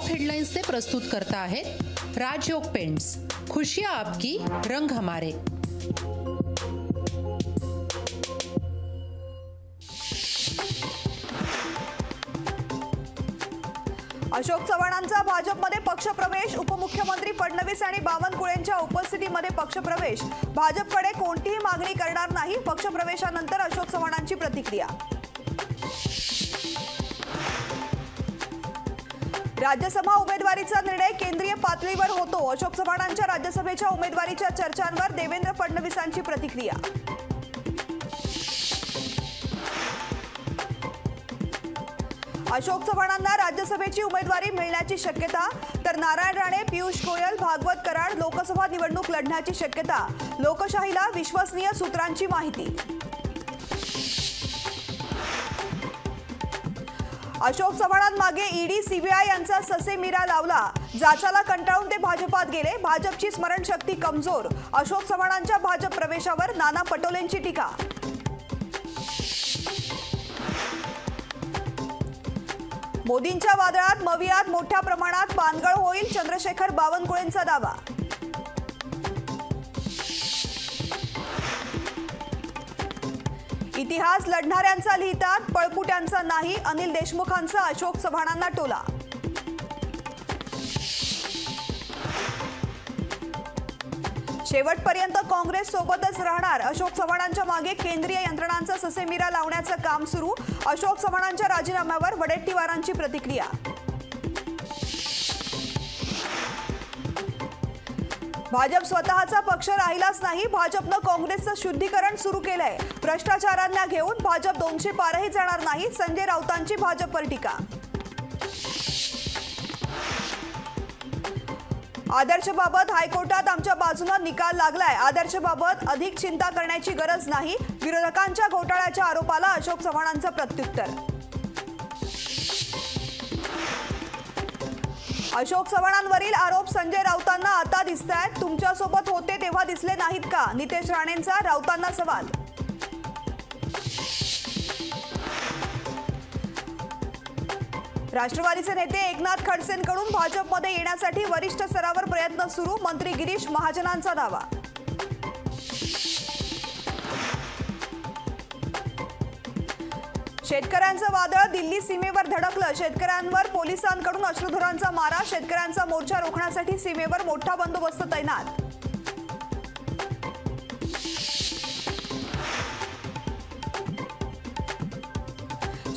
Top headlines से प्रस्तुत करता है राजयोग पेंट्स। खुशियां आपकी, रंग हमारे। अशोक चव्हाणांचा भाजपमध्ये पक्षप्रवेश। उपमुख्यमंत्री फडणवीस आणि बावनकुळेंच्या उपस्थितीमध्ये पक्षप्रवेश। भाजपकडे कोणतीही मागणी करणार नाही। पक्षप्रवेशानंतर अशोक चव्हाणांची प्रतिक्रिया। राज्यसभा उमेदवारीचा निर्णय केंद्रीय पातळीवर होतो। अशोक चव्हाणांच्या राज्यसभेच्या उमेदवारीच्या चर्चांवर देवेंद्र फडणवीसांची प्रतिक्रिया। अशोक चव्हाणांना राज्यसभेची उमेदवारी मिळण्याची शक्यता, तर नारायण राणे, पियुष गोयल, भागवत कराड लोकसभा निवडणूक लढण्याची शक्यता। लोकशाहीला विश्वसनीय सूत्रांची माहिती। अशोक चव्हाणांमागे ईडी सीबीआय यांचा ससेमिरा लावला। जाचाला कंटाळून ते भाजपात गेले। भाजपची स्मरणशक्ती कमजोर। अशोक चव्हाणांच्या भाजप प्रवेशावर नाना पटोलेंची टीका। मोदींच्या वादळात मवियात मोठ्या प्रमाणात पानगळ होईल। चंद्रशेखर बावनकुळेंचा दावा। इतिहास लढणाऱ्यांचा लिहितात, पळपुट्यांचा नाही। अनिल देशमुखांचा अशोक चव्हाणांना टोला। शेवटपर्यंत काँग्रेस सोबतच राहणार। अशोक चव्हाणांच्या मागे केंद्रीय यंत्रणांचा ससेमिरा लावण्याचं काम सुरू। अशोक चव्हाणांच्या राजीनाम्यावर वडेट्टीवारांची प्रतिक्रिया। भाजप स्वतःचा पक्ष राहिलाच नाही। भाजपनं काँग्रेसचं शुद्धीकरण सुरू केलंय। भ्रष्टाचारांना घेऊन भाजप 200 पारही जाणार नाही। संजय राऊतांची भाजपवर टीका। आदर्शबाबत हायकोर्टात आमच्या बाजूने निकाल लागलाय। आदर्शबाबत अधिक चिंता करण्याची गरज नाही। विरोधकांच्या घोटाळ्याच्या आरोपाला अशोक चव्हाणांचं प्रत्युत्तर। अशोक चव्हाणांवरील आरोप संजय राऊतांना आता दिसतायत। तुमच्यासोबत होते तेव्हा दिसले नाहीत का? नितेश राणेंचा राऊतांना सवाल। राष्ट्रवादीचे नेते एकनाथ खडसेंकडून भाजपमध्ये येण्यासाठी वरिष्ठ स्तरावर प्रयत्न सुरू। मंत्री गिरीश महाजनांचा दावा। शेतकऱ्यांचं वादळ दिल्ली सीमेवर धडकलं। शेतकऱ्यांवर पोलिसांकडून अश्रुधुरांचा मारा। शेतकऱ्यांचा मोर्चा रोखण्यासाठी सीमेवर मोठा बंदोबस्त तैनात।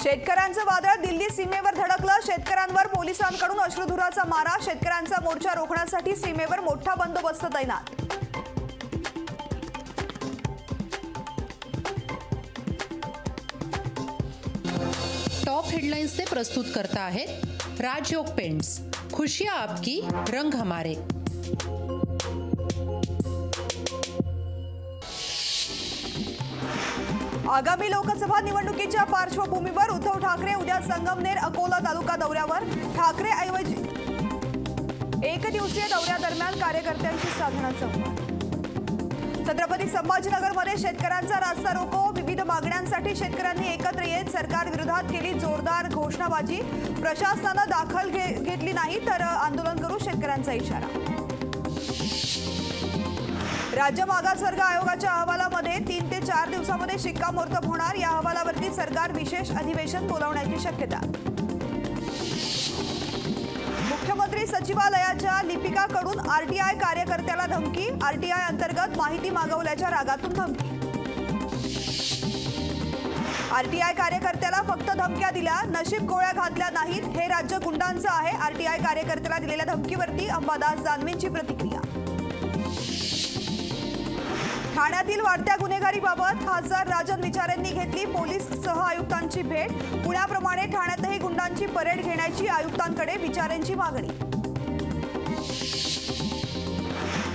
शेतकऱ्यांचं वादळ दिल्ली सीमेवर धडकलं। शेतकऱ्यांवर पोलिसांकडून अश्रुधुराचा मारा। शेतकऱ्यांचा मोर्चा रोखण्यासाठी सीमेवर मोठा बंदोबस्त तैनात। टॉप हेडलाइन्स से प्रस्तुत करता है राजयोग पेंट्स। खुशियां आपकी, रंग हमारे। आगामी लोकसभा निवडणुकीच्या पार्श्वभूमीवर उद्धव ठाकरे उद्या संगमनेर अकोला तालुका दौऱ्यावर। ठाकरे ऐवजी एकदिवसीय दौऱ्यादरम्यान कार्यकर्त्यांशी साधणार संवाद। छत्रपती संभाजीनगरमध्ये शेतकऱ्यांचा रास्ता रोको। विविध मागण्यांसाठी शेतकऱ्यांनी एकत्र येत सरकार विरोधात केली जोरदार घोषणाबाजी। प्रशासनाने दखल घेतली नाही तर आंदोलन करू, शेतकऱ्यांचा इशारा। राज्य मागासवर्ग आयोगाच्या अहवालामध्ये 3 ते 4 दिवसांमध्ये शिक्कामोर्तब होणार। या अहवालावरती सरकार विशेष अधिवेशन बोलावण्याची शक्यता। मुख्यमंत्री सचिवालयाच्या लिपिकाकडून आरटीआय कार्यकर्त्याला धमकी। आरटीआय अंतर्गत माहिती मागवल्याच्या रागातून धमकी। आरटीआय कार्यकर्त्याला फक्त धमक्या दिल्या, नशीब गोळ्या घातल्या नाहीत, हे राज्य गुंडांचं आहे। आरटीआय कार्यकर्त्याला दिलेल्या धमकीवरती अंबादास दानवेंची प्रतिक्रिया। ठाण्यातील वाढत्या गुन्हेगारीबाबत खासदार राजन विचारेंनी घेतली पोलीस सह आयुक्तांची भेट। पुण्याप्रमाणे ठाण्यातही गुंडांची परेड घेण्याची आयुक्तांकडे विचारेंची मागणी।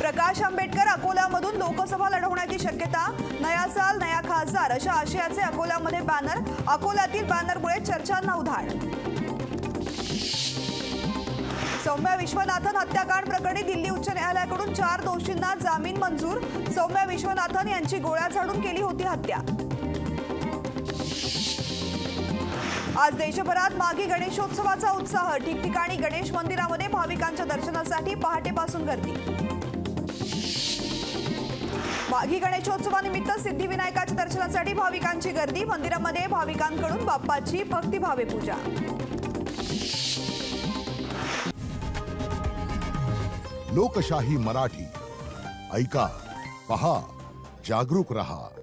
प्रकाश आंबेडकर अकोल्यामधून लोकसभा लढवण्याची शक्यता। नया साल नया खासदार अशा आशयाचे अकोल्यामध्ये बॅनर। अकोल्यातील बॅनरमुळे चर्चांना उधाण। सौम्या विश्वनाथन हत्याकांड प्रकरणी दिल्ली उच्च न्यायालयाकडून 4 दोषींना जामीन मंजूर। सौम्या विश्वनाथन यांची गोळ्या झाडून केली होती हत्या। आज देशभरात माघी गणेशोत्सवाचा उत्साह. ठिकठिकाणी गणेश मंदिरामध्ये भाविकांच्या दर्शनासाठी पहाटेपासून गर्दी. माघी गणेशोत्सवानिमित्त सिद्धिविनायकाच्या दर्शनासाठी भाविकांची गर्दी. मंदिरामध्ये भाविकांकडून बाप्पाची भक्तिभावे पूजा. लोकशाही मराठी ऐका, पहा, जागरूक रहा.